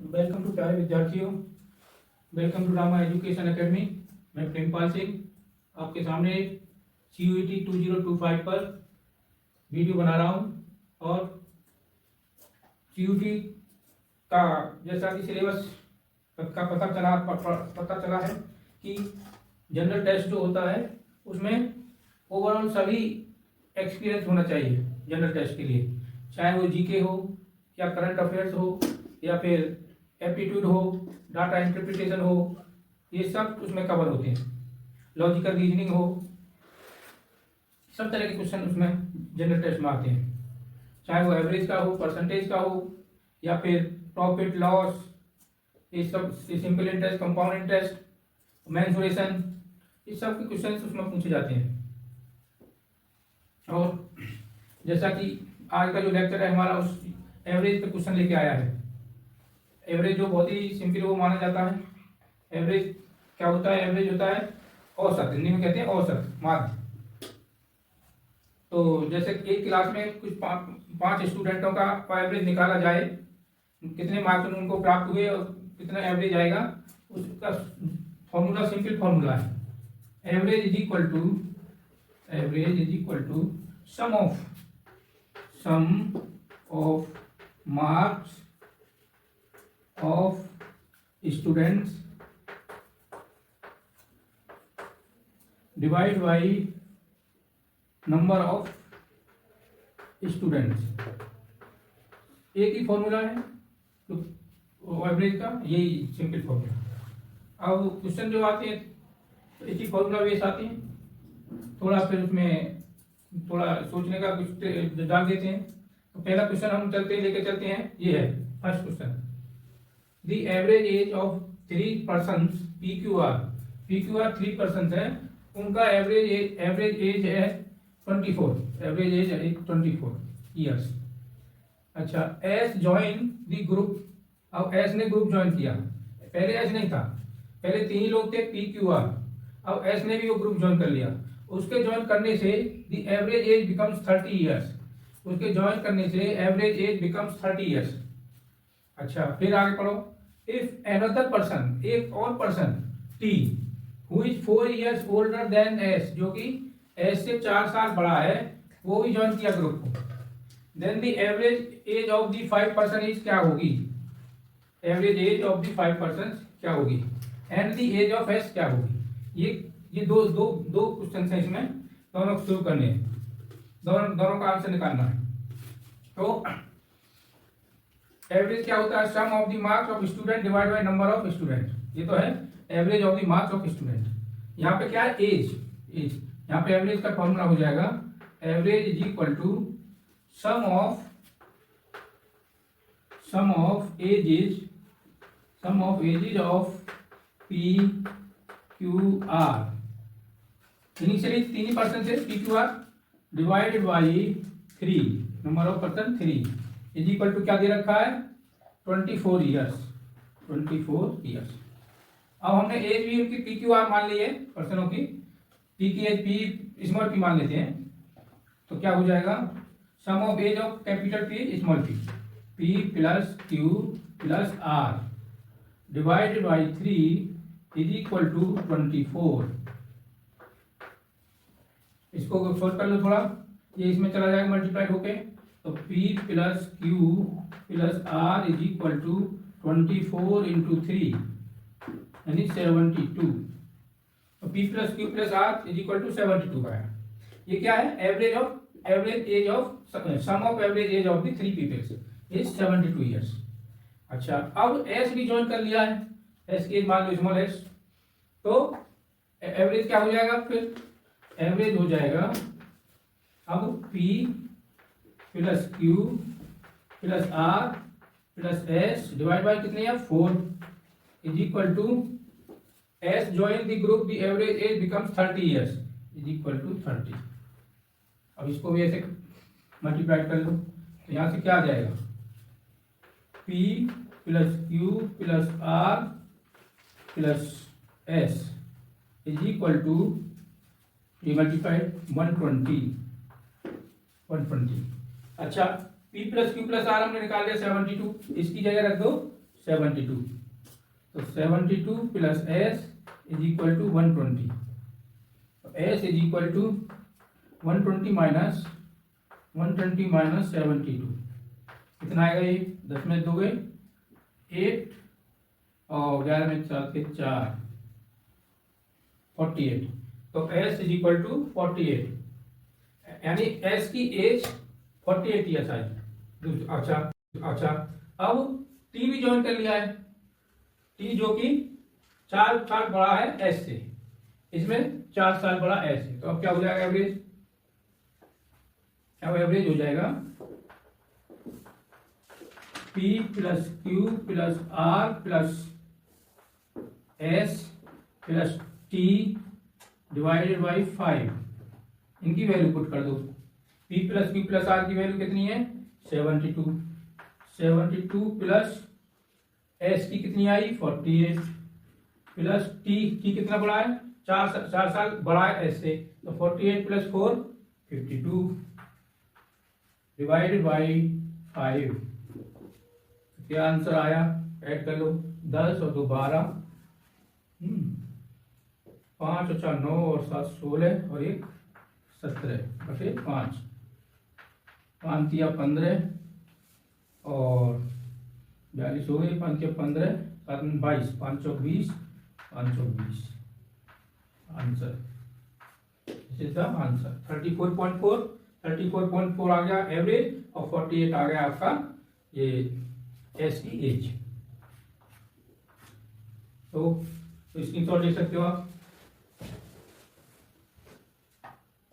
Welcome to प्यारे विद्यार्थियों, welcome to Rama education academy. मैं प्रेमपाल सिंह आपके सामने CUET 2025 पर वीडियो बना रहा हूं। और CUET का जैसा कि सिलेबस का पता चला है कि जनरल टेस्ट जो होता है उसमें ओवरऑल सभी एक्सपीरियंस होना चाहिए जनरल टेस्ट के लिए, चाहे वो जीके हो या करंट अफेयर्स हो या फिर एप्टीट्यूड हो, डाटा इंटरप्रिटेशन हो, ये सब उसमें कवर होते हैं। लॉजिकल रीजनिंग हो, सब तरह के क्वेश्चन उसमें जनरल टेस्ट में आते हैं, चाहे वो एवरेज का हो, परसेंटेज का हो या फिर प्रॉफिट लॉस, ये सब, simple interest, compound interest, mensuration, ये सब के क्वेश्चन उसमें पूछे जाते हैं। और जैसा कि आज का जो लेक्चर है हमारा उस एवरेज पे क्वेश्चन लेके आया है। एवरेज जो बहुत ही सिंपल वो माना जाता है। एवरेज क्या होता है? एवरेज होता है औसत, हिंदी में कहते हैं औसत, माध्य। तो जैसे एक क्लास में कुछ पांच स्टूडेंटों का एवरेज निकाला जाए, कितने मार्क्स उनको प्राप्त हुए और कितना एवरेज आएगा, उसका फॉर्मूला सिंपल फॉर्मूला है। Average is equal to sum of marks of students divided by number of students। एक ही फॉर्मूला है तो एवरेज का, यही सिंपल फॉर्मूला। अब क्वेश्चन जो आते हैं तो एक ही फॉर्मूला बेस आते हैं, थोड़ा फिर उसमें थोड़ा सोचने का कुछ डाल देते हैं। तो पहला क्वेश्चन हम लेके चलते हैं, ये है first question. The average age of 3 persons PQR 3 persons है, उनका एवरेज एज है 24, एवरेज एज है 24 ईयर्स। अच्छा, एस ज्वाइन द ग्रुप। अब एस ने ग्रुप ज्वाइन किया, पहले एस नहीं था, पहले 3 ही लोग थे PQR, अब एस ने भी वो ग्रुप ज्वाइन कर लिया। उसके ज्वाइन करने से the average age becomes 30 years, उसके ज्वाइन करने से एवरेज एज बिकम्स 30 ईयर्स। अच्छा, फिर आगे पढ़ो। इफ अनदर पर्सन, एक और person T who is 4 years older than S, जो कि S से 4 साल बड़ा है, वो भी ज्वाइन किया ग्रुप को, then the average age of the 5 person is क्या होगी? Average age of the 5 person क्या होगी? And the age of S क्या होगी? ये दो क्वेश्चन है इसमें, दोनों शुरू करने हैं, दोनों का आंसर निकालना है। तो एवरेज क्या होता है? Sum of the marks of student divide by number of student. ये तो है average of the marks of student. यहाँ पे क्या है? एज। यहाँ पे एवरेज का फॉर्मूला हो जाएगा average is equal to sum of ages of P Q R. Initially 3 person थे PQR, divided by 3, number of person 3, is equal to क्या दे रखा है? 24 ईयर्स। अब हमने एज भी उनकी PQR मान ली है, पर्सनों की P की एज P स्मॉल p मान लेते हैं, तो क्या हो जाएगा? Sum of age of capital P small p plus Q plus R divided by 3 is equal to 24। इसको सोल्व कर लो थोड़ा, ये इसमें चला जाएगा मल्टीप्लाइड होके, तो P plus Q plus R is equal to 24 into 3 यानी 72। तो P plus Q plus R is equal to 72 का है। ये क्या है? Average age of sum of average age of the 3 peoples is 72 years. अच्छा, अब S भी ज्वाइन कर लिया है, S की एज मान लो स्मॉल s, तो एवरेज क्या हो जाएगा? फिर एवरेज हो जाएगा अब P plus Q plus R plus S divide by कितने हैं? 4 is equal to S join the group, the average age becomes 30 years is equal to 30। अब इसको भी ऐसे मल्टीप्लाई कर लो, तो यहां से क्या आ जाएगा? P plus Q plus R plus S is equal to, ये मल्टीप्लाइड 120। अच्छा, P plus Q plus R हमने निकाल दिया 72, इसकी जगह रख दो 72, तो 72 plus S is equal to 120, S is equal to 120 minus 72, कितना आएगा ये? 10 में 2 गए 8 और 11 में 4 के 4, 48, तो एस इज इक्वल टू 48, यानी एस की एज 48 ईयर्स आई। अच्छा अब टी भी ज्वाइन कर लिया है, टी जो कि 4 साल बड़ा है एस से, इसमें 4 साल बड़ा एस है, तो अब क्या हो जाएगा एवरेज? अब एवरेज हो जाएगा P plus Q plus R plus S plus T divided by 5, इनकी वैल्यू पुट कर दो। P plus Q plus R की वैल्यू कितनी है? 72 प्लस एस की कितनी आई? 48 प्लस टी कितना बड़ा है? 4 साल बड़ा है एस से, तो 48 प्लस 4 52 डिवाइडेड बाई 5, क्या आंसर आया? ऐड कर लो, 10 और 2 12, 5 और 4 9 और 7 16 और 1 17 बटे 5, 5 तिया 15 और 42 हो गए, 5 के 15 7 में 22, 5 चौक 20, 5 चौक 20, answer this is the answer. 34.4 आ गया एवरेज और 48 आ गया आपका ये एस की एज। तो इसकी तो ले सकते हो आप।